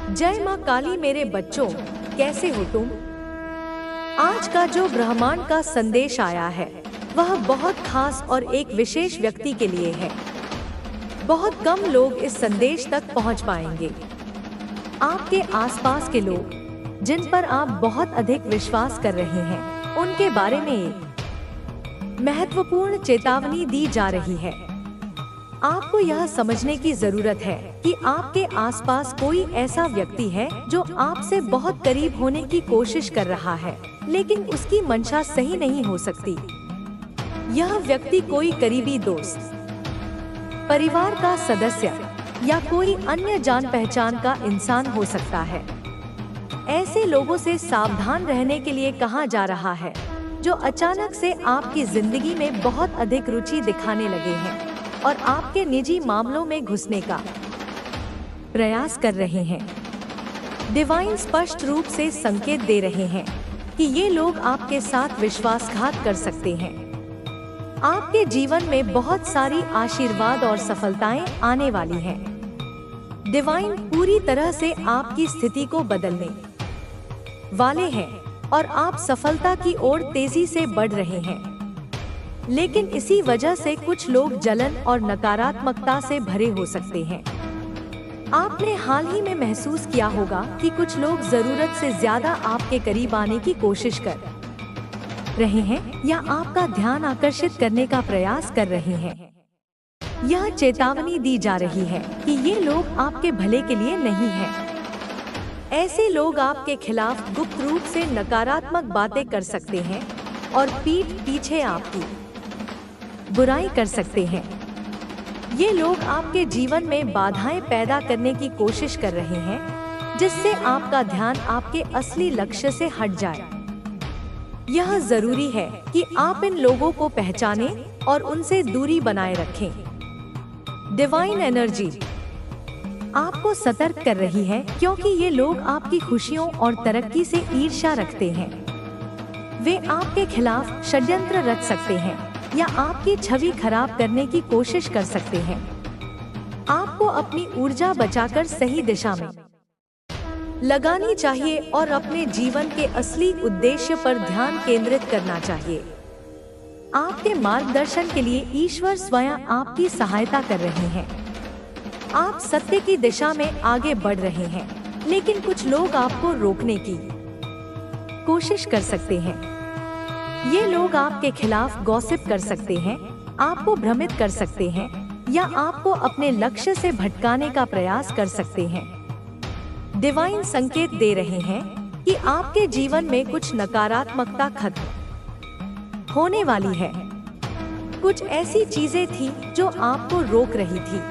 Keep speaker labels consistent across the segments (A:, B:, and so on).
A: जय माँ काली मेरे बच्चों, कैसे हो तुम। आज का जो ब्रह्मांड का संदेश आया है वह बहुत खास और एक विशेष व्यक्ति के लिए है। बहुत कम लोग इस संदेश तक पहुंच पाएंगे। आपके आसपास के लोग जिन पर आप बहुत अधिक विश्वास कर रहे हैं, उनके बारे में एक महत्वपूर्ण चेतावनी दी जा रही है। आपको यह समझने की जरूरत है कि आपके आसपास कोई ऐसा व्यक्ति है जो आपसे बहुत करीब होने की कोशिश कर रहा है, लेकिन उसकी मंशा सही नहीं हो सकती। यह व्यक्ति कोई करीबी दोस्त, परिवार का सदस्य या कोई अन्य जान पहचान का इंसान हो सकता है। ऐसे लोगों से सावधान रहने के लिए कहा जा रहा है जो अचानक से आपकी जिंदगी में बहुत अधिक रुचि दिखाने लगे हैं और आपके निजी मामलों में घुसने का प्रयास कर रहे हैं। डिवाइन स्पष्ट रूप से संकेत दे रहे हैं कि ये लोग आपके साथ विश्वासघात कर सकते हैं। आपके जीवन में बहुत सारी आशीर्वाद और सफलताएं आने वाली हैं। डिवाइन पूरी तरह से आपकी स्थिति को बदलने वाले हैं और आप सफलता की ओर तेजी से बढ़ रहे हैं। लेकिन इसी वजह से कुछ लोग जलन और नकारात्मकता से भरे हो सकते हैं। आपने हाल ही में महसूस किया होगा कि कुछ लोग जरूरत से ज्यादा आपके करीब आने की कोशिश कर रहे हैं या आपका ध्यान आकर्षित करने का प्रयास कर रहे हैं। यह चेतावनी दी जा रही है कि ये लोग आपके भले के लिए नहीं हैं। ऐसे लोग आपके खिलाफ गुप्त रूप से नकारात्मक बातें कर सकते हैं और पीठ पीछे आपकी बुराई कर सकते हैं। ये लोग आपके जीवन में बाधाएं पैदा करने की कोशिश कर रहे हैं, जिससे आपका ध्यान आपके असली लक्ष्य से हट जाए। यह जरूरी है कि आप इन लोगों को पहचानें और उनसे दूरी बनाए रखें। डिवाइन एनर्जी आपको सतर्क कर रही है क्योंकि ये लोग आपकी खुशियों और तरक्की से ईर्ष्या रखते हैं। वे आपके खिलाफ षड्यंत्र रच सकते हैं या आपकी छवि खराब करने की कोशिश कर सकते हैं। आपको अपनी ऊर्जा बचाकर सही दिशा में लगानी चाहिए और अपने जीवन के असली उद्देश्य पर ध्यान केंद्रित करना चाहिए। आपके मार्गदर्शन के लिए ईश्वर स्वयं आपकी सहायता कर रहे हैं। आप सत्य की दिशा में आगे बढ़ रहे हैं, लेकिन कुछ लोग आपको रोकने की कोशिश कर सकते हैं। ये लोग आपके खिलाफ गॉसिप कर सकते हैं, आपको भ्रमित कर सकते हैं या आपको अपने लक्ष्य से भटकाने का प्रयास कर सकते हैं। डिवाइन संकेत दे रहे हैं कि आपके जीवन में कुछ नकारात्मकता खत्म होने वाली है। कुछ ऐसी चीजें थी जो आपको रोक रही थी,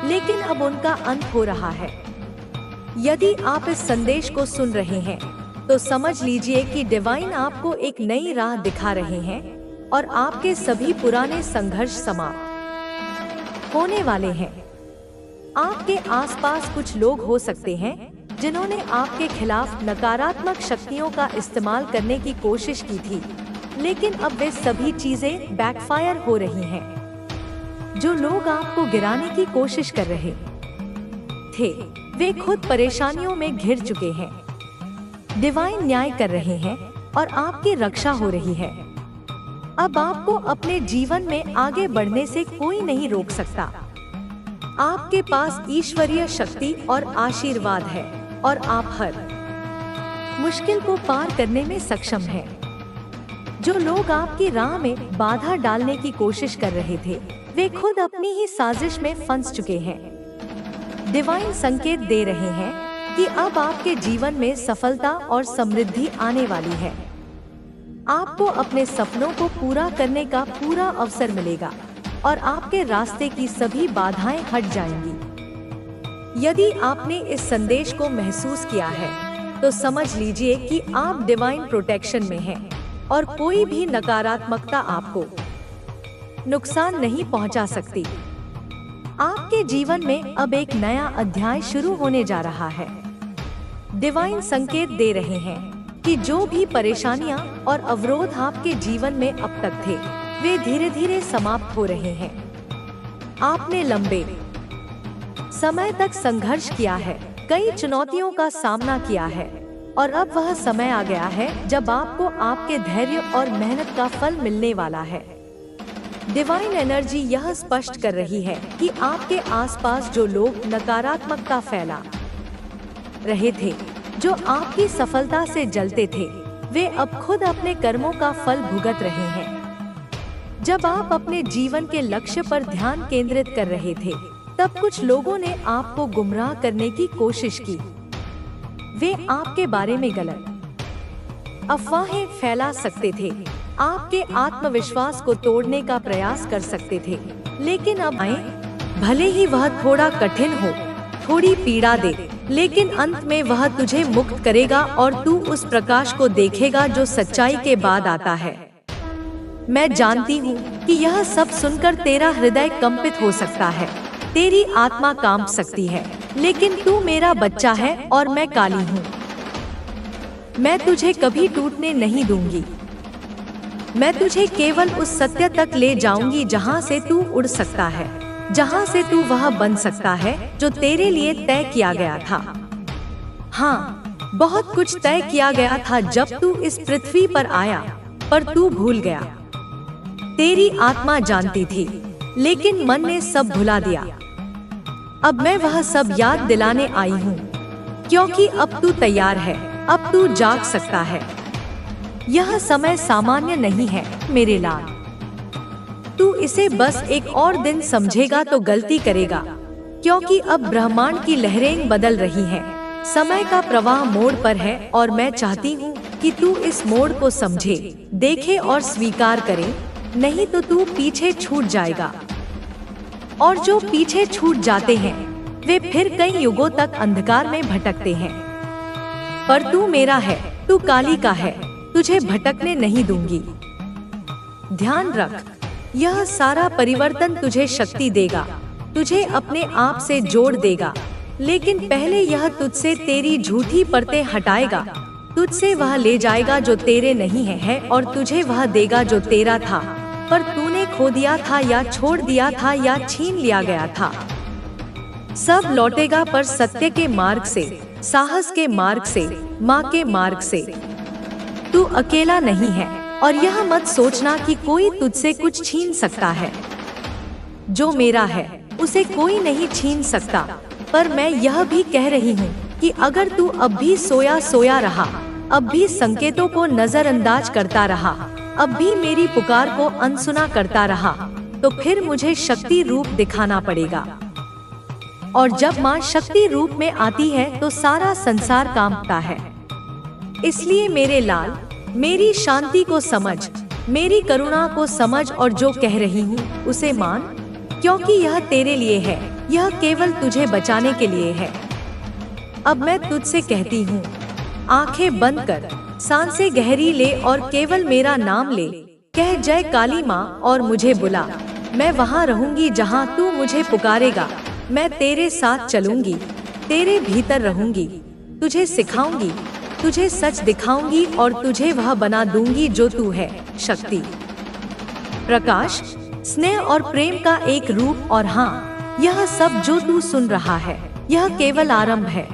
A: लेकिन अब उनका अंत हो रहा है। यदि आप इस संदेश को सुन रहे हैं तो समझ लीजिए कि डिवाइन आपको एक नई राह दिखा रहे हैं और आपके सभी पुराने संघर्ष समाप्त होने वाले हैं। आपके आसपास कुछ लोग हो सकते हैं जिन्होंने आपके खिलाफ नकारात्मक शक्तियों का इस्तेमाल करने की कोशिश की थी, लेकिन अब वे सभी चीजें बैकफायर हो रही हैं। जो लोग आपको गिराने की कोशिश कर रहे थे, वे खुद परेशानियों में घिर चुके हैं। डिवाइन न्याय कर रहे हैं और आपकी रक्षा हो रही है। अब आपको अपने जीवन में आगे बढ़ने से कोई नहीं रोक सकता। आपके पास ईश्वरीय शक्ति और आशीर्वाद है और आप हर मुश्किल को पार करने में सक्षम हैं। जो लोग आपकी राह में बाधा डालने की कोशिश कर रहे थे, वे खुद अपनी ही साजिश में फंस चुके हैं। डिवाइन संकेत दे रहे हैं कि अब आपके जीवन में सफलता और समृद्धि आने वाली है। आपको अपने सपनों को पूरा करने का पूरा अवसर मिलेगा और आपके रास्ते की सभी बाधाएं हट जाएंगी। यदि आपने इस संदेश को महसूस किया है तो समझ लीजिए कि आप डिवाइन प्रोटेक्शन में हैं और कोई भी नकारात्मकता आपको नुकसान नहीं पहुंचा सकती। आपके जीवन में अब एक नया अध्याय शुरू होने जा रहा है। डिवाइन संकेत दे रहे हैं कि जो भी परेशानियां और अवरोध आपके जीवन में अब तक थे, वे धीरे धीरे समाप्त हो रहे हैं। आपने लंबे समय तक संघर्ष किया है कई चुनौतियों का सामना किया है और अब वह समय आ गया है जब आपको आपके धैर्य और मेहनत का फल मिलने वाला है। डिवाइन एनर्जी यह स्पष्ट कर रही है कि आपके आसपास जो लोग नकारात्मकता फैला रहे थे, जो आपकी सफलता से जलते थे, वे अब खुद अपने कर्मों का फल भुगत रहे हैं। जब आप अपने जीवन के लक्ष्य पर ध्यान केंद्रित कर रहे थे, तब कुछ लोगों ने आपको गुमराह करने की कोशिश की। वे आपके बारे में गलत अफवाहें फैला सकते थे, आपके आत्मविश्वास को तोड़ने का प्रयास कर सकते थे। लेकिन अब आए, भले ही वह थोड़ा कठिन हो, थोड़ी पीड़ा दे, लेकिन अंत में वह तुझे मुक्त करेगा और तू उस प्रकाश को देखेगा जो सच्चाई के बाद आता है। मैं जानती हूँ कि यह सब सुनकर तेरा हृदय कंपित हो सकता है, तेरी आत्मा कांप सकती है, लेकिन तू मेरा बच्चा है और मैं काली हूँ। मैं तुझे कभी टूटने नहीं दूंगी। मैं तुझे केवल उस सत्य तक ले जाऊंगी जहाँ से तू उड़ सकता है, जहाँ से तू वह बन सकता है जो तेरे लिए तय किया गया था। हाँ, बहुत कुछ तय किया गया था जब तू इस पृथ्वी पर आया, पर तू भूल गया। तेरी आत्मा जानती थी, लेकिन मन ने सब भुला दिया। अब मैं वह सब याद दिलाने आई हूँ, क्योंकि अब तू तैयार है, अब तू जाग सकता है। यह समय सामान्य नहीं है मेरे लाल। तू इसे बस एक और दिन समझेगा तो गलती करेगा, क्योंकि अब ब्रह्मांड की लहरें बदल रही हैं। समय का प्रवाह मोड़ पर है और मैं चाहती हूँ कि तू इस मोड़ को समझे, देखे और स्वीकार करे, नहीं तो तू पीछे छूट जाएगा। और जो पीछे छूट जाते हैं, वे फिर कई युगों तक अंधकार में भटकते हैं। पर तू मेरा है, तू काली का है, तुझे भटकने नहीं दूंगी। ध्यान रख, यह सारा परिवर्तन तुझे शक्ति देगा, तुझे अपने आप से जोड़ देगा, लेकिन पहले यह तुझसे तेरी झूठी परतें हटाएगा। तुझसे वह ले जाएगा जो तेरे नहीं है और तुझे वह देगा जो तेरा था, पर तूने खो दिया था या छोड़ दिया था या छीन लिया गया था। सब लौटेगा, पर सत्य के मार्ग से, साहस के मार्ग से, माँ के मार्ग से। तू अकेला नहीं है और यह मत सोचना कि कोई तुझसे कुछ छीन सकता है। जो मेरा है उसे कोई नहीं छीन सकता। पर मैं यह भी कह रही हूँ कि अगर तू अब भी सोया सोया रहा, अब भी संकेतों को नजरअंदाज करता रहा, अब भी मेरी पुकार को अनसुना करता रहा, तो फिर मुझे शक्ति रूप दिखाना पड़ेगा। और जब माँ शक्ति रूप में आती है तो सारा संसार कांपता है। इसलिए मेरे लाल, मेरी शांति को समझ, मेरी करुणा को समझ और जो कह रही हूँ उसे मान, क्योंकि यह तेरे लिए है, यह केवल तुझे बचाने के लिए है। अब मैं तुझसे कहती हूँ, आंखें बंद कर, सांसें गहरी ले और केवल मेरा नाम ले। कह जय काली माँ और मुझे बुला। मैं वहाँ रहूंगी जहाँ तू मुझे पुकारेगा। मैं तेरे साथ चलूंगी, तेरे भीतर रहूंगी, तुझे सिखाऊंगी, तुझे सच दिखाऊंगी और तुझे वह बना दूंगी जो तू है। शक्ति, प्रकाश, स्नेह और प्रेम का एक रूप। और हाँ, यह सब जो तू सुन रहा है, यह केवल आरंभ है।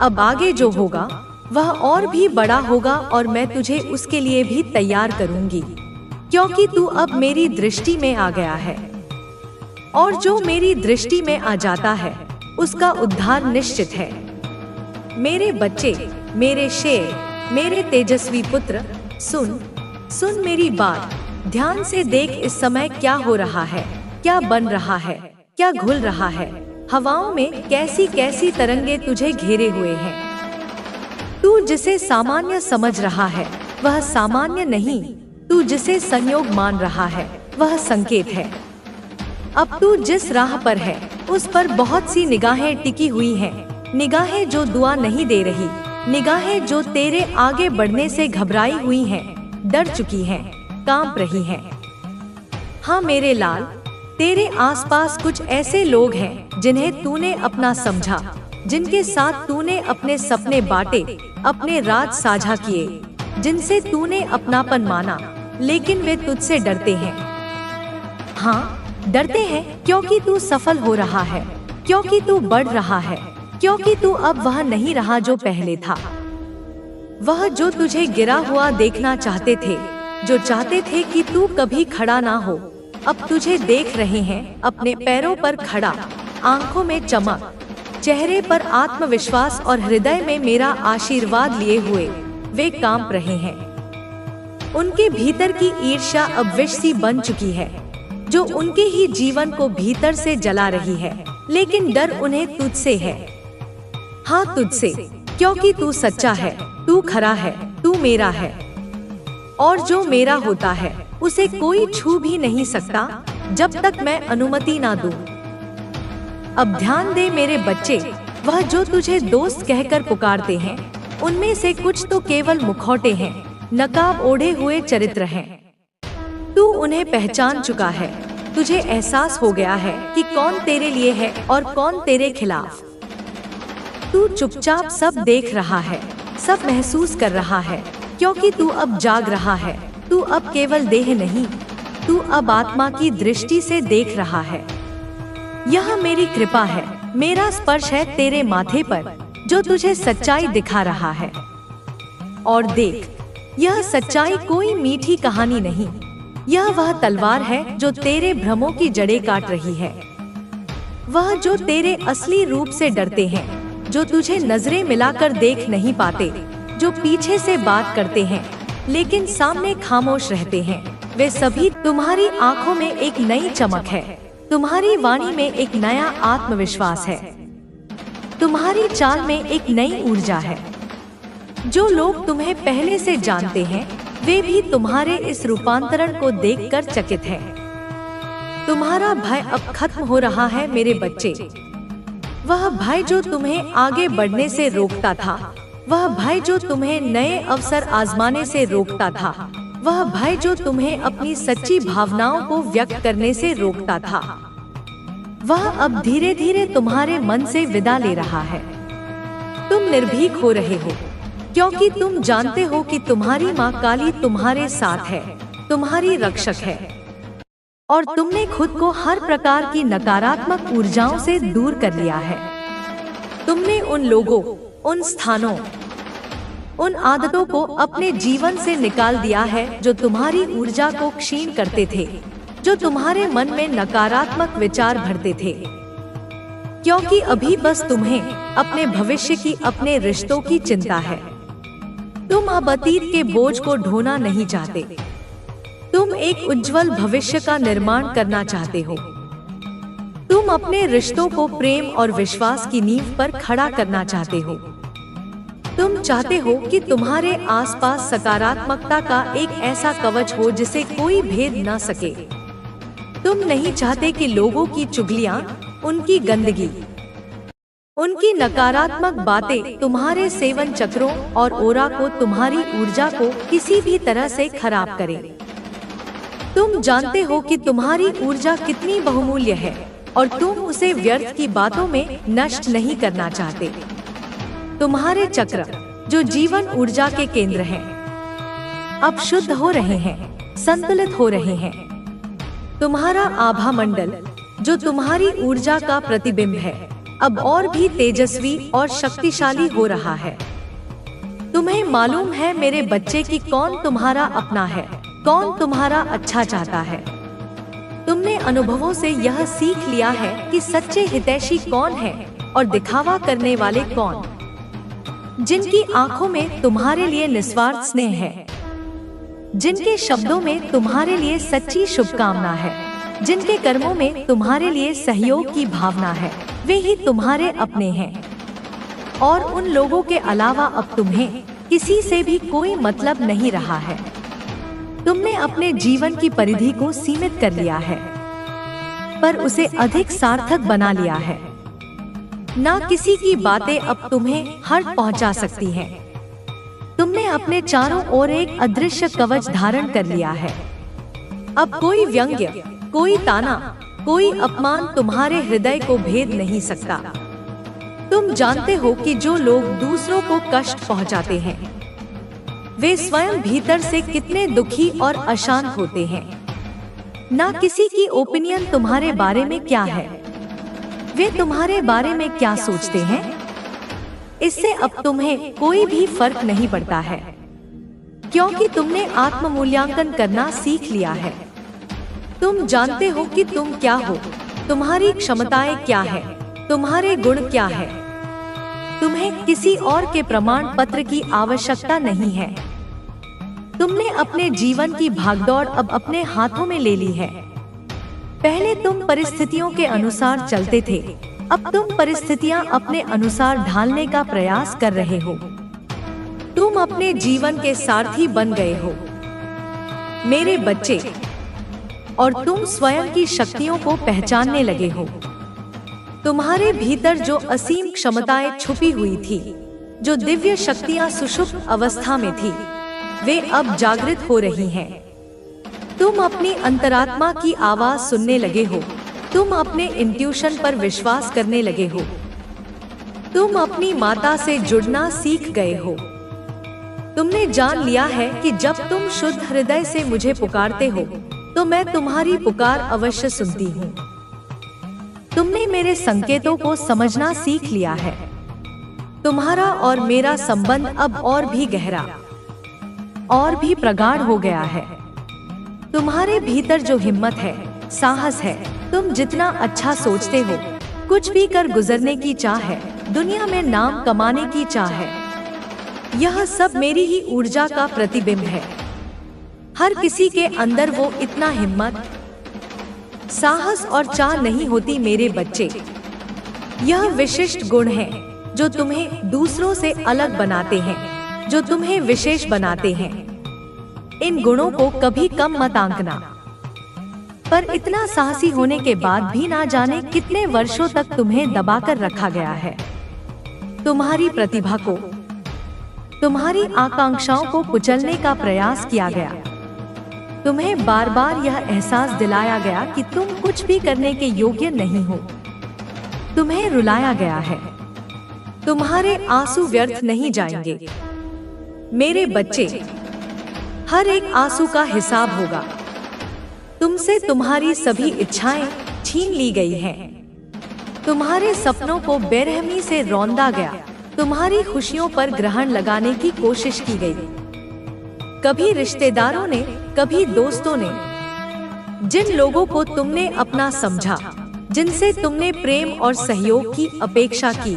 A: अब आगे जो होगा वह और भी बड़ा होगा और मैं तुझे उसके लिए भी तैयार करूंगी, क्योंकि तू अब मेरी दृष्टि में आ गया है। और जो मेरी दृष्टि में आ जाता है उसका उद्धार निश्चित है। मेरे बच्चे, मेरे शेर, मेरे तेजस्वी पुत्र, सुन सुन मेरी बात, ध्यान से देख इस समय क्या हो रहा है, क्या बन रहा है, क्या घुल रहा है। हवाओं में कैसी कैसी तरंगे तुझे घेरे हुए हैं। तू जिसे सामान्य समझ रहा है वह सामान्य नहीं, तू जिसे संयोग मान रहा है वह संकेत है। अब तू जिस राह पर है उस पर बहुत सी निगाहें टिकी हुई हैं, निगाहें जो दुआ नहीं दे रही, निगाहें जो तेरे आगे बढ़ने से घबराई हुई हैं, डर चुकी हैं, कांप रही हैं। हाँ मेरे लाल, तेरे आसपास कुछ ऐसे लोग हैं जिन्हें तूने अपना समझा, जिनके साथ तूने अपने सपने बांटे, अपने राज साझा किए, जिनसे तूने अपनापन माना, लेकिन वे तुझसे डरते हैं। हाँ, डरते हैं क्योंकि तू सफल हो रहा है, क्योंकि तू बढ़ रहा है, क्योंकि तू अब वह नहीं रहा जो पहले था। वह जो तुझे गिरा हुआ देखना चाहते थे, जो चाहते थे कि तू कभी खड़ा ना हो, अब तुझे देख रहे हैं अपने पैरों पर खड़ा, आंखों में चमक, चेहरे पर आत्मविश्वास और हृदय में मेरा आशीर्वाद लिए हुए वे कांप रहे हैं। उनके भीतर की ईर्ष्या अब विष सी बन चुकी है, जो उनके ही जीवन को भीतर से जला रही है। लेकिन डर उन्हें तुझसे है, हाँ तुझसे, क्योंकि तू सच्चा है, तू खरा है, तू मेरा है, और जो मेरा होता है उसे कोई छू भी नहीं सकता जब तक मैं अनुमति ना दूं। अब ध्यान दे मेरे बच्चे, वह जो तुझे दोस्त कहकर पुकारते हैं, उनमें से कुछ तो केवल मुखौटे हैं, नकाब ओढ़े हुए चरित्र हैं। तू उन्हें पहचान चुका है, तुझे एहसास हो गया है कि कौन तेरे लिए है और कौन तेरे खिलाफ। तू चुपचाप सब देख रहा है, सब महसूस कर रहा है, क्योंकि तू अब जाग रहा है। तू अब केवल देह नहीं, तू अब आत्मा की दृष्टि से देख रहा है। यह मेरी कृपा है, मेरा स्पर्श है तेरे माथे पर, जो तुझे सच्चाई दिखा रहा है। और देख, यह सच्चाई कोई मीठी कहानी नहीं, यह वह तलवार है जो तेरे भ्रमों की जड़ें काट रही है। वह जो तेरे असली रूप से डरते हैं, जो तुझे नजरें मिलाकर देख नहीं पाते, जो पीछे से बात करते हैं लेकिन सामने खामोश रहते हैं, वे सभी तुम्हारी आंखों में एक नई चमक है, तुम्हारी वाणी में एक नया आत्मविश्वास है, तुम्हारी चाल में एक नई ऊर्जा है। जो लोग तुम्हें पहले से जानते हैं, वे भी तुम्हारे इस रूपांतरण को देखकर चकित हैं। तुम्हारा भय अब खत्म हो रहा है मेरे बच्चे। वह भय जो तुम्हें आगे बढ़ने से रोकता था, वह भय जो तुम्हें नए अवसर आजमाने से रोकता था, वह भय जो तुम्हें अपनी सच्ची भावनाओं को व्यक्त करने से रोकता था, वह अब धीरे धीरे तुम्हारे मन से विदा ले रहा है। तुम निर्भीक हो रहे हो, क्योंकि तुम जानते हो कि तुम्हारी माँ काली तुम्हारे साथ है, तुम्हारी रक्षक है, और तुमने खुद को हर प्रकार की नकारात्मक ऊर्जाओं से दूर कर लिया है। तुमने उन लोगों, उन स्थानों, उन आदतों को अपने जीवन से निकाल दिया है जो तुम्हारी ऊर्जा को क्षीण करते थे, जो तुम्हारे मन में नकारात्मक विचार भरते थे। क्योंकि अभी बस तुम्हें अपने भविष्य की, अपने रिश्तों की चिंता है। तुम अब अतीत के बोझ को ढोना नहीं चाहते, तुम एक उज्जवल भविष्य का निर्माण करना चाहते हो। तुम अपने रिश्तों को प्रेम और विश्वास की नींव पर खड़ा करना चाहते हो। तुम चाहते हो कि तुम्हारे आसपास सकारात्मकता का एक ऐसा कवच हो जिसे कोई भेद न सके। तुम नहीं चाहते कि लोगों की चुगलियां, उनकी गंदगी, उनकी नकारात्मक बातें तुम्हारे सेवन चक्रों और ओरा को, तुम्हारी ऊर्जा को किसी भी तरह से खराब करें। तुम जानते हो कि तुम्हारी ऊर्जा कितनी बहुमूल्य है और तुम उसे व्यर्थ की बातों में नष्ट नहीं करना चाहते। तुम्हारे चक्र, जो जीवन ऊर्जा के केंद्र हैं, अब शुद्ध हो रहे हैं, संतुलित हो रहे हैं। तुम्हारा आभा मंडल, जो तुम्हारी ऊर्जा का प्रतिबिंब है, अब और भी तेजस्वी और शक्तिशाली हो रहा है। तुम्हें मालूम है मेरे बच्चे कि कौन तुम्हारा अपना है, कौन तुम्हारा अच्छा चाहता है। तुमने अनुभवों से यह सीख लिया है कि सच्चे हितैषी कौन है और दिखावा करने वाले कौन। जिनकी आंखों में तुम्हारे लिए निस्वार्थ स्नेह है, जिनके शब्दों में तुम्हारे लिए सच्ची शुभकामना है, जिनके कर्मों में तुम्हारे लिए सहयोग की भावना है, वे ही तुम्हारे अपने हैं। और उन लोगों के अलावा अब तुम्हें किसी से भी कोई मतलब नहीं रहा है। तुमने अपने जीवन की परिधि को सीमित कर लिया है, पर उसे अधिक सार्थक बना लिया है। ना किसी की बातें अब तुम्हें हर्ट पहुंचा सकती हैं। तुमने अपने चारों ओर एक अदृश्य कवच धारण कर लिया है। अब कोई व्यंग्य, कोई ताना, कोई अपमान तुम्हारे हृदय को भेद नहीं सकता। तुम जानते हो कि जो लोग दूसरों को कष्ट पहुंचाते हैं, वे स्वयं भीतर से कितने दुखी और अशांत होते हैं। ना किसी की ओपिनियन तुम्हारे बारे में क्या है, वे तुम्हारे बारे में क्या सोचते हैं, इससे अब तुम्हें कोई भी फर्क नहीं पड़ता है, क्योंकि तुमने आत्म मूल्यांकन करना सीख लिया है। तुम जानते हो कि तुम क्या हो, तुम्हारी क्षमताएं क्या है, तुम्हारे गुण क्या है। तुम्हें किसी और के प्रमाण पत्र की आवश्यकता नहीं है। तुमने अपने जीवन की भागदौड़ अब अपने हाथों में ले ली है। पहले तुम परिस्थितियों के अनुसार चलते थे, अब तुम परिस्थितियां अपने अनुसार ढालने का प्रयास कर रहे हो। तुम अपने जीवन के सारथी बन गए हो मेरे बच्चे, और तुम स्वयं की शक्तियों को पहचानने लगे हो। तुम्हारे भीतर जो असीम क्षमताएं छुपी हुई थी, जो दिव्य शक्तियां सुषुप्त अवस्था में थी, वे अब जागृत हो रही हैं। तुम अपनी अंतरात्मा की आवाज सुनने लगे हो। तुम अपने इंट्यूशन पर विश्वास करने लगे हो। तुम अपनी माता से जुड़ना सीख गए हो। तुमने जान लिया है कि जब तुम शुद्ध हृदय से मुझे पुकारते हो तो मैं तुम्हारी पुकार अवश्य सुनती हूँ। तुमने मेरे संकेतों को समझना सीख लिया है। तुम्हारा और मेरा संबंध अब और भी गहरा और भी प्रगाढ़ हो गया है। तुम्हारे भीतर जो हिम्मत है, साहस है, तुम जितना अच्छा सोचते हो, कुछ भी कर गुजरने की चाह है, दुनिया में नाम कमाने की चाह है, यह सब मेरी ही ऊर्जा का प्रतिबिंब है। हर किसी के अंदर वो इतना हिम्मत, साहस और चाह नहीं होती मेरे बच्चे। यह विशिष्ट गुण है जो तुम्हें दूसरों से अलग बनाते हैं, जो तुम्हें विशेष बनाते हैं। इन गुणों को कभी कम मत आंकना। पर इतना साहसी होने के बाद भी ना जाने कितने वर्षों तक तुम्हें दबाकर रखा गया है। तुम्हारी प्रतिभा को, तुम्हारी आकांक्षाओं को कुचलने का प्रयास किया गया। तुम्हें बार बार यह एहसास दिलाया गया कि तुम कुछ भी करने के योग्य नहीं हो। तुम्हें रुलाया गया है। तुम्हारे आंसू व्यर्थ नहीं जाएंगे मेरे बच्चे। हर एक आंसू का हिसाब होगा। तुमसे तुम्हारी सभी इच्छाएं छीन ली गई हैं। तुम्हारे सपनों को बेरहमी से रौंदा गया। तुम्हारी खुशियों पर ग्रहण लगाने की कोशिश की गई। कभी रिश्तेदारों ने, कभी दोस्तों ने, जिन लोगों को तुमने अपना समझा, जिनसे तुमने प्रेम और सहयोग की अपेक्षा की,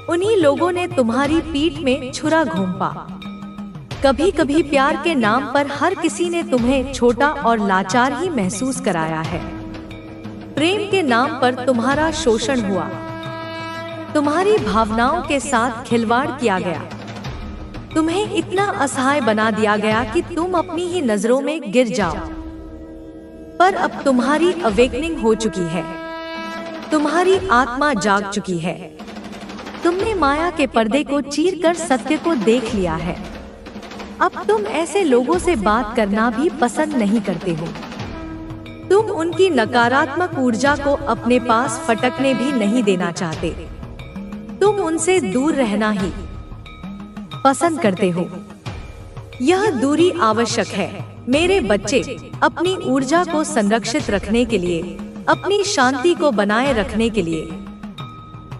A: उन्हीं लोगों ने तुम्हारी पीठ में छुरा घोंपा। कभी कभी प्यार के नाम पर हर किसी ने तुम्हें छोटा और लाचार ही महसूस कराया है। प्रेम के नाम पर तुम्हारा शोषण हुआ। तुम्हारी भावनाओं के साथ खिलवाड़ किया गया। तुम्हें इतना असहाय बना दिया गया कि तुम अपनी ही नजरों में गिर जाओ। पर अब तुम्हारी अवेकनिंग हो चुकी है। तुम्हारी आत्मा जाग चुकी है। तुमने माया के पर्दे को चीरकर सत्य को देख लिया है। अब तुम ऐसे लोगों से बात करना भी पसंद नहीं करते हो। तुम उनकी नकारात्मक ऊर्जा को अपने पास फटकने भी नहीं देना चाहते। तुम उनसे दूर रहना ही पसंद करते हो। यह दूरी आवश्यक है मेरे बच्चे। अपनी ऊर्जा को संरक्षित रखने के लिए, अपनी शांति को बनाए रखने के लिए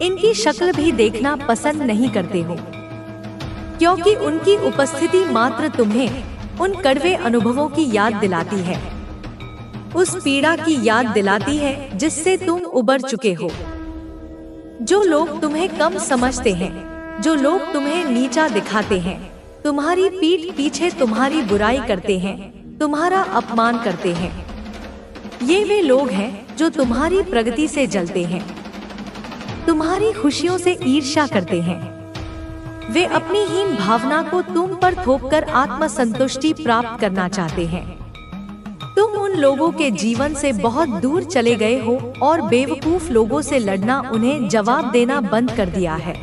A: इनकी शक्ल भी देखना पसंद नहीं करते हो, क्योंकि उनकी उपस्थिति मात्र तुम्हें उन कड़वे अनुभवों की याद दिलाती है, उस पीड़ा की याद दिलाती है जिससे तुम उबर चुके हो। जो लोग तुम्हें कम समझते हैं, जो लोग तुम्हें नीचा दिखाते हैं, तुम्हारी पीठ पीछे तुम्हारी बुराई करते हैं, तुम्हारा अपमान करते हैं, ये वे लोग हैं जो तुम्हारी प्रगति से जलते हैं, तुम्हारी खुशियों से ईर्ष्या करते हैं। वे अपनी हीन भावना को तुम पर थोपकर आत्मसंतुष्टि प्राप्त करना चाहते हैं। तुम उन लोगों के जीवन से बहुत दूर चले गए हो और बेवकूफ लोगों से लड़ना, उन्हें जवाब देना बंद कर दिया है।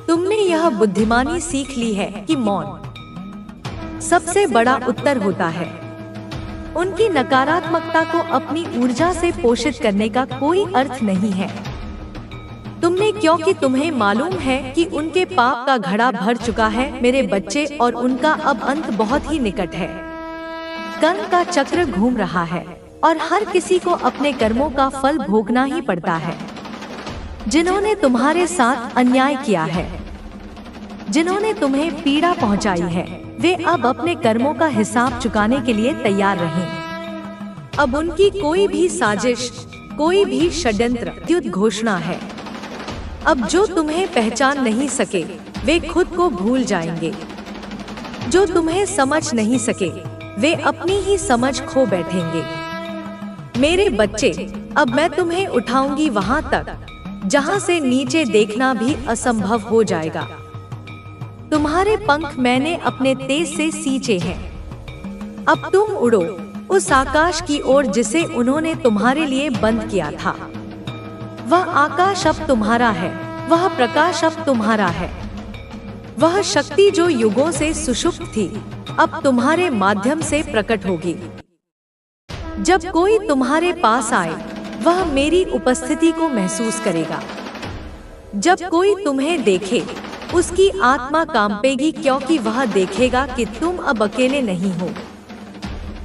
A: तुमने यह बुद्धिमानी सीख ली है कि मौन सबसे बड़ा उत्तर होता है। उनकी नकारात्मकता को अपनी ऊर्जा से पोषित करने का कोई अर्थ नहीं है। तुमने, क्योंकि तुम्हें मालूम है कि उनके पाप का घड़ा भर चुका है मेरे बच्चे, और उनका अब अंत बहुत ही निकट है। कर्म का चक्र घूम रहा है और हर किसी को अपने कर्मों का फल भोगना ही पड़ता है। जिन्होंने तुम्हारे साथ अन्याय किया है, जिन्होंने तुम्हें पीड़ा पहुंचाई है, वे अब अपने कर्मों का हिसाब चुकाने के लिए तैयार रहें। अब उनकी कोई भी साजिश, कोई भी षड्यंत्र युद्ध घोषणा है। अब जो तुम्हें पहचान नहीं सके वे खुद को भूल जाएंगे, जो तुम्हें समझ नहीं सके वे अपनी ही समझ खो बैठेंगे। मेरे बच्चे, अब मैं तुम्हें उठाऊंगी वहां तक जहां से नीचे देखना भी असंभव हो जाएगा। तुम्हारे पंख मैंने अपने तेज से सींचे हैं। अब तुम उड़ो उस आकाश की ओर जिसे उन्होंने तुम्हारे लिए बंद किया था। वह आकाश अब तुम्हारा है, वह प्रकाश अब तुम्हारा है। वह शक्ति जो युगों से सुषुप्त थी अब तुम्हारे माध्यम से प्रकट होगी। जब कोई तुम्हारे पास आए वह मेरी उपस्थिति को महसूस करेगा। जब कोई तुम्हें देखे उसकी आत्मा कांपेगी, क्योंकि वह देखेगा कि तुम अब अकेले नहीं हो।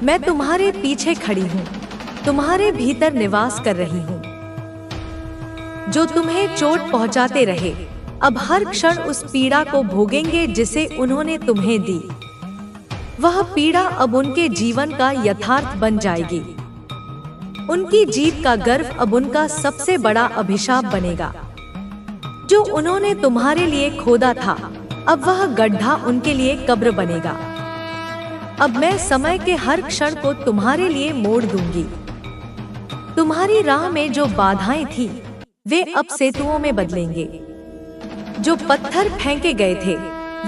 A: मैं तुम्हारे पीछे खड़ी हूँ, तुम्हारे भीतर निवास कर रही हूँ। जो तुम्हें चोट पहुंचाते रहे अब हर क्षण उस पीड़ा को भोगेंगे जिसे उन्होंने तुम्हें दी। वह पीड़ा अब उनके जीवन का यथार्थ बन जाएगी। उनकी जीत का गर्व अब उनका सबसे बड़ा अभिशाप बनेगा। जो उन्होंने तुम्हारे लिए खोदा था अब वह गड्ढा उनके लिए कब्र बनेगा। अब मैं समय के हर क्षण को तुम्हारे लिए मोड़ दूंगी। तुम्हारी राह में जो बाधाएं थी वे अब सेतुओं में बदलेंगे। जो पत्थर फेंके गए थे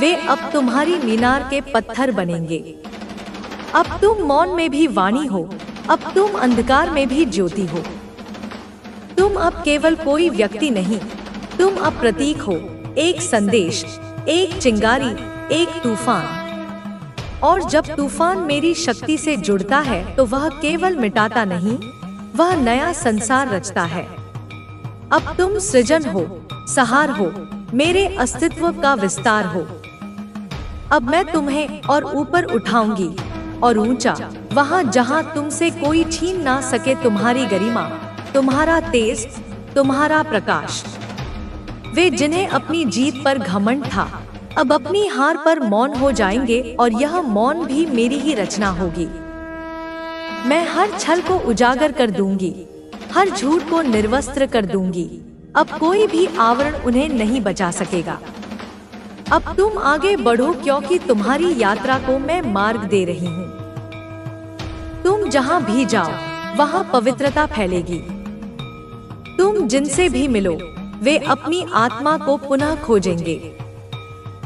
A: वे अब तुम्हारी मीनार के पत्थर बनेंगे। अब तुम मौन में भी वाणी हो, अब तुम अंधकार में भी ज्योति हो। तुम अब केवल कोई व्यक्ति नहीं, तुम अब प्रतीक हो, एक संदेश, एक चिंगारी, एक तूफान। और जब तूफान मेरी शक्ति से जुड़ता है तो वह केवल मिटाता नहीं, वह नया संसार रचता है। अब तुम सृजन हो, सहार हो, मेरे अस्तित्व का विस्तार हो। अब मैं तुम्हें और ऊपर उठाऊंगी और ऊंचा, वहां जहां तुमसे कोई छीन ना सके तुम्हारी गरिमा, तुम्हारा तेज, तुम्हारा प्रकाश। वे जिन्हें अपनी जीत पर घमंड था अब अपनी हार पर मौन हो जाएंगे, और यह मौन भी मेरी ही रचना होगी। मैं हर छल को उजागर कर दूंगी, हर झूठ को निर्वस्त्र कर दूंगी। अब कोई भी आवरण उन्हें नहीं बचा सकेगा। अब तुम आगे बढ़ो, क्योंकि तुम्हारी यात्रा को मैं मार्ग दे रही हूँ। तुम जहाँ भी जाओ वहाँ पवित्रता फैलेगी। तुम जिनसे भी मिलो वे अपनी आत्मा को पुनः खोजेंगे।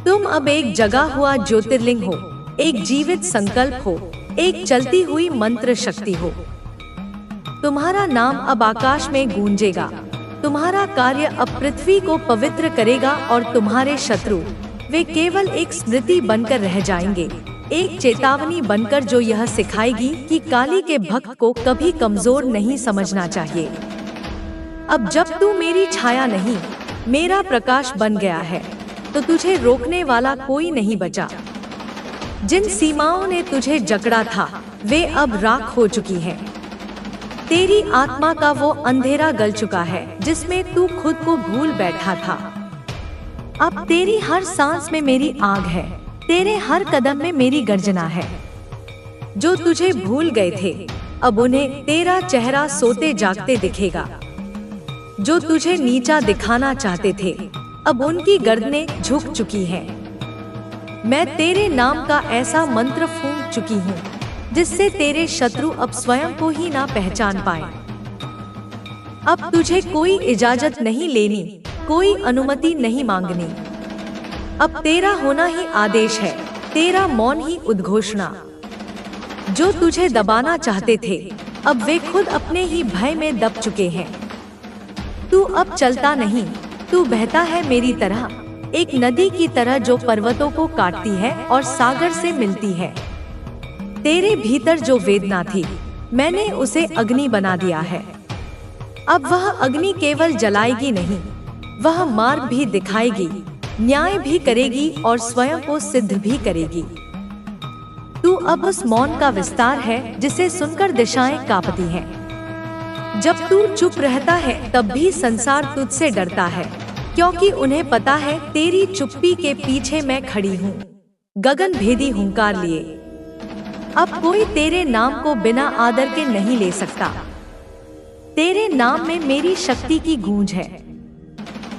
A: तुम अब एक जगा हुआ ज्योतिर्लिंग हो, एक जीवित संकल्प हो, एक चलती हुई मंत्र शक्ति हो। तुम्हारा नाम अब आकाश में गूंजेगा। तुम्हारा कार्य अब पृथ्वी को पवित्र करेगा, और तुम्हारे शत्रु वे केवल एक स्मृति बनकर रह जाएंगे, एक चेतावनी बनकर जो यह सिखाएगी कि काली के भक्त को कभी कमजोर नहीं समझना चाहिए। अब जब तू मेरी छाया नहीं, मेरा प्रकाश बन गया है, तो तुझे रोकने वाला कोई नहीं बचा। जिन सीमाओं ने तुझे जकड़ा था वे अब राख हो चुकी हैं। तेरी आत्मा का वो अंधेरा गल चुका है जिसमें तू खुद को भूल बैठा था। अब तेरी हर सांस में मेरी आग है, तेरे हर कदम में मेरी गर्जना है। जो तुझे भूल गए थे अब उन्हें तेरा चेहरा सोते जागते दिखेगा। जो तुझे नीचा दिखाना चाहते थे अब उनकी गर्दनें झुक चुकी हैं। मैं तेरे नाम का ऐसा मंत्र फूंक चुकी हूँ जिससे तेरे शत्रु अब स्वयं को ही ना पहचान पाए। अब तुझे कोई इजाजत नहीं लेनी, कोई अनुमति नहीं मांगनी। अब तेरा होना ही आदेश है, तेरा मौन ही उद्घोषणा। जो तुझे दबाना चाहते थे अब वे खुद अपने ही भय में दब चुके हैं। तू अब चलता नहीं, तू बहता है मेरी तरह, एक नदी की तरह जो पर्वतों को काटती है और सागर से मिलती है। तेरे भीतर जो वेदना थी मैंने उसे अग्नि बना दिया है। अब वह अग्नि केवल जलाएगी नहीं, वह मार्ग भी दिखाएगी, न्याय भी करेगी और स्वयं को सिद्ध भी करेगी। तू अब उस मौन का विस्तार है जिसे सुनकर दिशाएं कांपती हैं, जब तू चुप रहता है तब भी संसार तुझसे डरता है, क्योंकि उन्हें पता है तेरी चुप्पी के पीछे मैं खड़ी हूँ, गगन भेदी हुंकार लिए। अब कोई तेरे नाम को बिना आदर के नहीं ले सकता। तेरे नाम में मेरी शक्ति की गूंज है।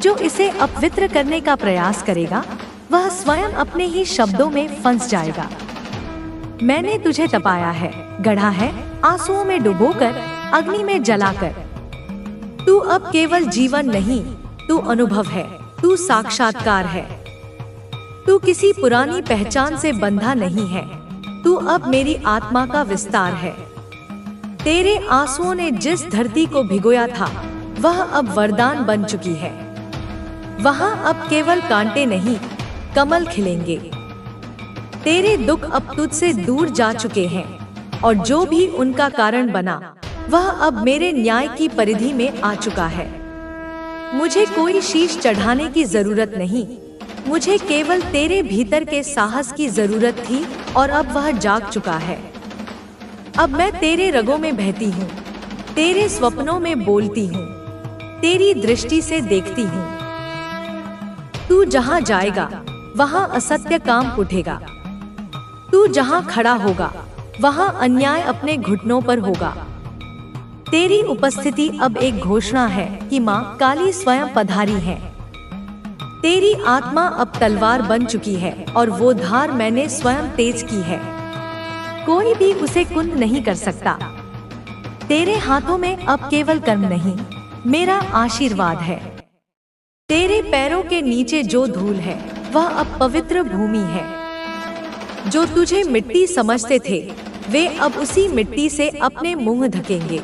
A: जो इसे अपवित्र करने का प्रयास करेगा वह स्वयं अपने ही शब्दों में फंस जाएगा। मैंने तुझे तपाया है, गढ़ा है आंसुओं में डुबोकर, अग्नि में जलाकर। तू अब केवल जीवन नहीं, तू अनुभव है, तू साक्षात्कार है। तू किसी पुरानी पहचान से बंधा नहीं है, तू अब मेरी आत्मा का विस्तार है। तेरे आंसुओं ने जिस धरती को भिगोया था वह अब वरदान बन चुकी है। वहाँ अब केवल कांटे नहीं, कमल खिलेंगे। तेरे दुख अब तुझसे दूर जा चुके हैं, और जो भी उनका कारण बना वह अब मेरे न्याय की परिधि में आ चुका है। मुझे कोई शीश चढ़ाने की जरूरत नहीं, मुझे केवल तेरे भीतर के साहस की जरूरत थी, और अब वह जाग चुका है। अब मैं तेरे रगों में बहती हूँ, तेरे स्वप्नों में बोलती हूँ, तेरी दृष्टि से देखती हूँ। तू जहाँ जाएगा वहाँ असत्य काम उठेगा। तू जहाँ खड़ा होगा वहाँ अन्याय अपने घुटनों पर होगा। तेरी उपस्थिति अब एक घोषणा है कि माँ काली स्वयं पधारी है। तेरी आत्मा अब तलवार बन चुकी है, और वो धार मैंने स्वयं तेज की है। कोई भी उसे कुंद नहीं कर सकता। तेरे हाथों में अब केवल कर्म नहीं, मेरा आशीर्वाद है। तेरे पैरों के नीचे जो धूल है वह अब पवित्र भूमि है। जो तुझे मिट्टी समझते थे वे अब उसी मिट्टी से अपने मुंह ढकेंगे।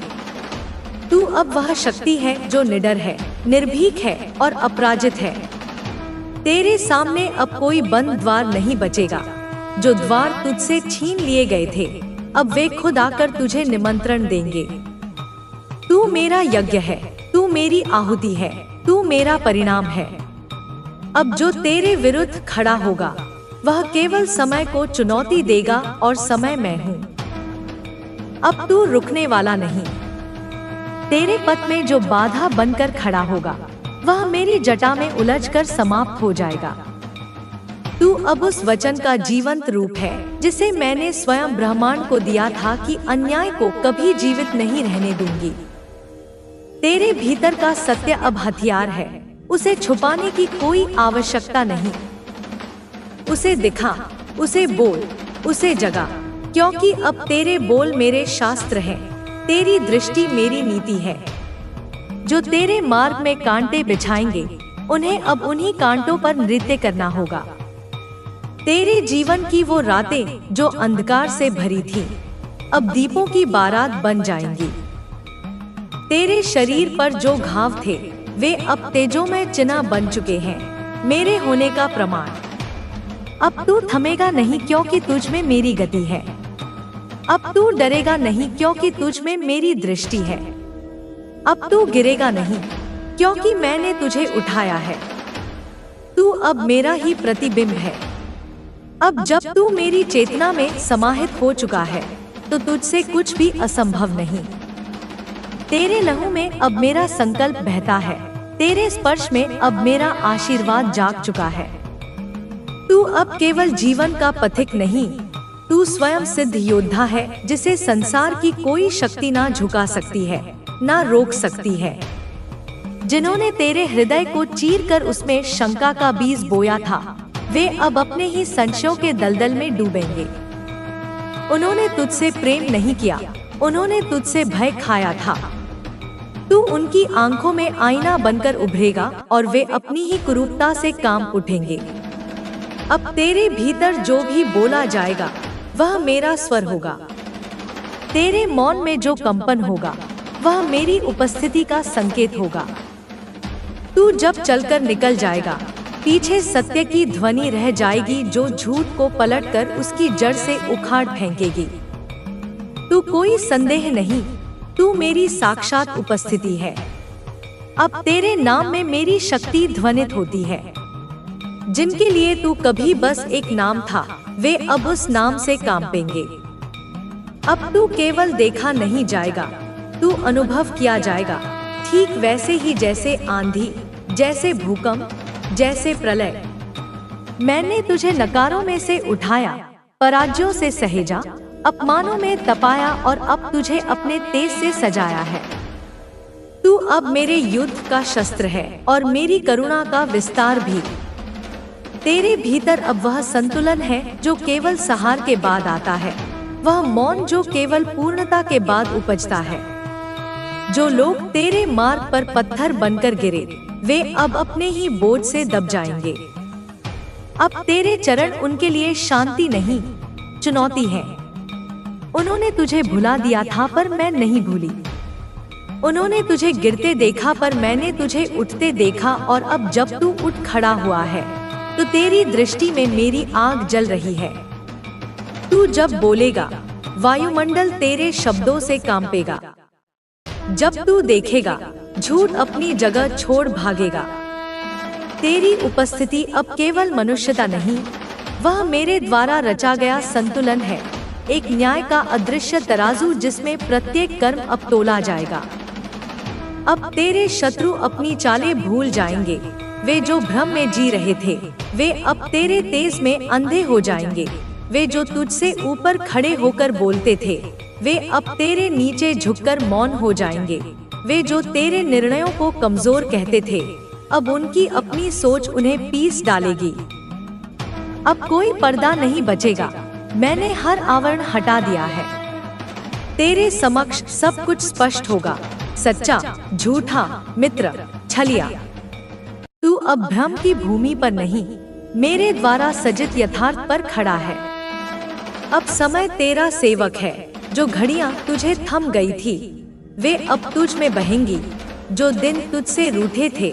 A: तू अब वह शक्ति है जो निडर है, निर्भीक है और अपराजित है। तेरे सामने अब कोई बंद द्वार नहीं बचेगा। जो द्वार तुझसे छीन लिए गए थे अब वे खुद आकर तुझे निमंत्रण देंगे। तू मेरा यज्ञ है, तू मेरी आहुति है, तू मेरा परिणाम है। अब जो तेरे विरुद्ध खड़ा होगा वह केवल समय को चुनौती देगा, और समय मैं हूँ। अब तू रुकने वाला नहीं। तेरे पथ में जो बाधा बनकर खड़ा होगा वह मेरी जटा में उलझकर समाप्त हो जाएगा। तू अब उस वचन का जीवंत रूप है जिसे मैंने स्वयं ब्रह्मांड को दिया था कि अन्याय को कभी जीवित नहीं रहने दूंगी। तेरे भीतर का सत्य अब हथियार है, उसे छुपाने की कोई आवश्यकता नहीं। उसे दिखा, उसे बोल, उसे जगा, क्योंकि अब तेरे बोल मेरे शास्त्र हैं, तेरी दृष्टि मेरी नीति है। जो तेरे मार्ग में कांटे बिछाएंगे उन्हें अब उन्हीं कांटों पर नृत्य करना होगा। तेरे जीवन की वो रातें जो अंधकार से भरी थी अब दीपों की बारात बन जाएंगी। तेरे शरीर पर जो घाव थे वे अब तेजोमय चिन्ह बन चुके हैं, मेरे होने का प्रमाण। अब तू थमेगा नहीं क्योंकि तुझ में मेरी गति है। अब तू डरेगा नहीं क्योंकि तुझ में मेरी दृष्टि है। अब तू गिरेगा नहीं क्योंकि मैंने तुझे उठाया है। तू अब मेरा ही प्रतिबिंब है। अब जब तू मेरी चेतना में समाहित हो चुका है तो तुझसे कुछ भी असंभव नहीं। तेरे लहू में अब मेरा संकल्प बहता है, तेरे स्पर्श में अब मेरा आशीर्वाद जाग चुका है। तू अब केवल जीवन का पथिक नहीं, तू स्वयं सिद्ध योद्धा है जिसे संसार की कोई शक्ति ना झुका सकती है, ना रोक सकती है। जिन्होंने तेरे हृदय को चीरकर उसमें शंका का बीज बोया था वे अब अपने ही संशयों के दलदल में डूबेंगे। उन्होंने तुझसे प्रेम नहीं किया, उन्होंने तुझसे भय खाया था। तू उनकी आंखों में आईना बनकर उभरेगा और वे अपनी ही कुरूपता से काम उठेंगे। अब तेरे भीतर जो भी बोला जाएगा वह मेरा स्वर होगा। तेरे मौन में जो कंपन होगा वह मेरी उपस्थिति का संकेत होगा। तू जब चलकर निकल जाएगा पीछे सत्य की ध्वनि रह जाएगी जो झूठ को पलटकर उसकी जड़ से उखाड़ फेंकेगी। तू कोई संदेह नहीं, तू मेरी साक्षात उपस्थिति है। अब तेरे नाम में मेरी शक्ति ध्वनित होती है। जिनके लिए तू कभी बस एक नाम था वे अब उस नाम से कांपेंगे। अब तू केवल देखा नहीं जाएगा, तू अनुभव किया जाएगा, ठीक वैसे ही जैसे आंधी, जैसे भूकंप, जैसे प्रलय। मैंने तुझे नकारों में से उठाया, पराजयों से सहेजा, अपमानों में तपाया और अब तुझे अपने तेज से सजाया है। तू अब मेरे युद्ध का शस्त्र है और मेरी करुणा का विस्तार भी। तेरे भीतर अब वह संतुलन है जो केवल सहार के बाद आता है, वह मौन जो केवल पूर्णता के बाद उपजता है। जो लोग तेरे मार्ग पर पत्थर बनकर गिरे, वे अब अपने ही बोझ से दब जाएंगे। अब तेरे चरण उनके लिए शांति नहीं, चुनौती है। उन्होंने तुझे भुला दिया था पर मैं नहीं भूली। उन्होंने तुझे गिरते देखा पर मैंने तुझे उठते देखा, और अब जब तू उठ खड़ा हुआ है तो तेरी दृष्टि में मेरी आग जल रही है। तू जब बोलेगा, वायुमंडल तेरे शब्दों से कांपेगा। जब तू देखेगा, झूठ अपनी जगह छोड़ भागेगा। तेरी उपस्थिति अब केवल मनुष्यता नहीं, वह मेरे द्वारा रचा गया संतुलन है, एक न्याय का अदृश्य तराजू जिसमें प्रत्येक कर्म अब तोला जाएगा। अब तेरे शत्रु अपनी चालें भूल जाएंगे, वे जो भ्रम में जी रहे थे, वे अब तेरे तेज में अंधे हो जाएंगे। वे जो तुझसे ऊपर खड़े होकर बोलते थे, वे अब तेरे नीचे झुककर मौन हो जाएंगे। वे जो तेरे निर्णयों को कमजोर कहते थे, अब उनकी अपनी सोच उन्हें पीस डालेगी। अब कोई पर्दा नहीं बचेगा, मैंने हर आवरण हटा दिया है। तेरे समक्ष सब कुछ स्पष्ट होगा, सच्चा, झूठा, मित्र, छलिया। तू अब भ्रम की भूमि पर नहीं, मेरे द्वारा सजित यथार्थ पर खड़ा है। अब समय तेरा सेवक है। जो घड़ियां तुझे थम गई थी, वे अब तुझ में बहेंगी। जो दिन तुझसे रूठे थे,